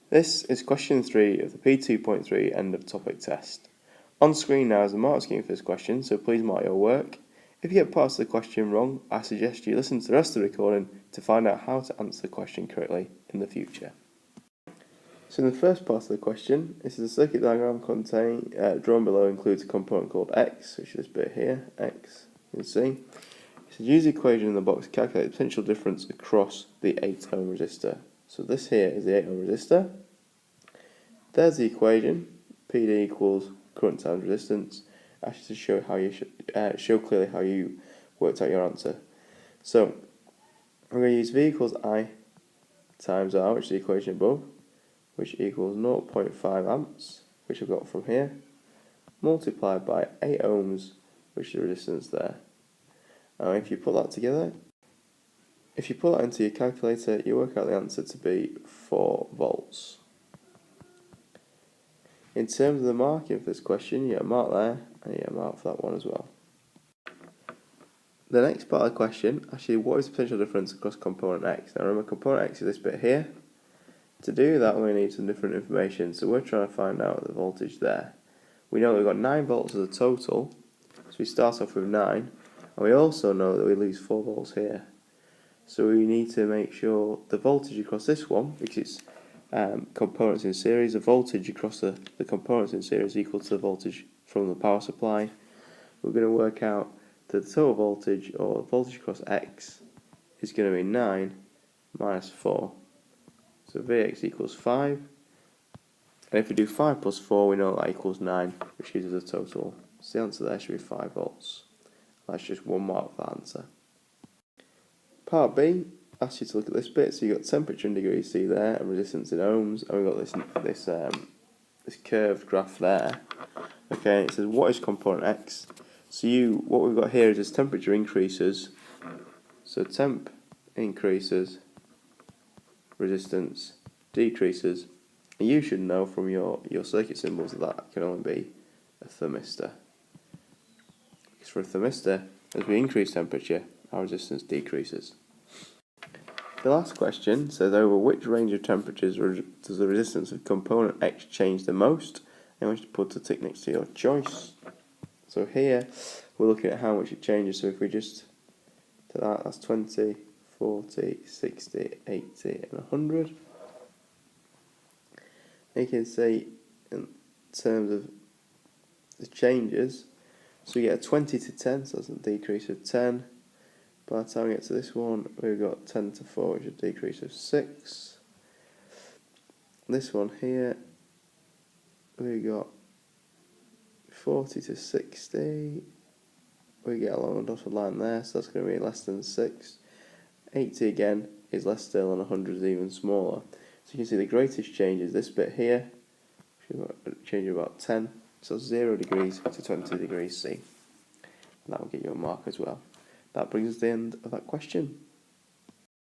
This is question 3 of the P2.3 end of topic test. On screen now is the mark scheme for this question, so please mark your work. If you get parts of the question wrong, I suggest you listen to the rest of the recording to find out how to answer the question correctly in the future. So in the first part of the question, this is a circuit diagram drawn below includes a component called X, which is this bit here, X, you can see. It says use the equation in the box to calculate the potential difference across the 8 ohm resistor. So this here is the 8 ohm resistor. There's the equation, PD equals current times resistance, actually to show how you show clearly how you worked out your answer. So we're going to use V equals I times R, which is the equation above, which equals 0.5 amps, which I've got from here, multiplied by 8 ohms, which is the resistance there. Now if you put that together, if you put that into your calculator, you work out the answer to be 4 volts. In terms of the marking for this question, you get a mark there, and you get a mark for that one as well. The next part of the question, actually, what is the potential difference across component X? Now remember, component X is this bit here. To do that, we need some different information, so we're trying to find out the voltage there. We know we've got 9 volts as a total, so we start off with 9, and we also know that we lose 4 volts here. So we need to make sure the voltage across this one, because it's components in series, the voltage across the components in series is equal to the voltage from the power supply. We're going to work out that the total voltage, or voltage across X, is going to be 9 minus 4. So Vx equals 5. And if we do 5 plus 4, we know that equals 9, which gives us a total. So the answer there should be 5 volts. That's just one mark for that answer. Part B asks you to look at this bit. So you've got temperature in degrees C there, and resistance in ohms, and we've got this curved graph there. Okay, it says what is component X? So what we've got here is as temperature increases, so temp increases, resistance decreases, and you should know from your circuit symbols that can only be a thermistor. Because for a thermistor, as we increase temperature, our resistance decreases. The last question says over which range of temperatures does the resistance of component X change the most? And I want you to put a tick next to your choice. So here we're looking at how much it changes. So if we just do that, that's 20, 40, 60, 80 and 100. And you can see in terms of the changes, so we get a 20 to 10, so that's a decrease of 10. By the time we get to this one, we've got 10 to 4, which is a decrease of 6. This one here, we've got 40 to 60. We get along a dotted line there, so that's going to be less than 6. 80 again is less still, and 100 is even smaller. So you can see the greatest change is this bit here, which is a change of about 10. So 0 degrees to 20 degrees C. And that will get you a mark as well. That brings us to the end of that question.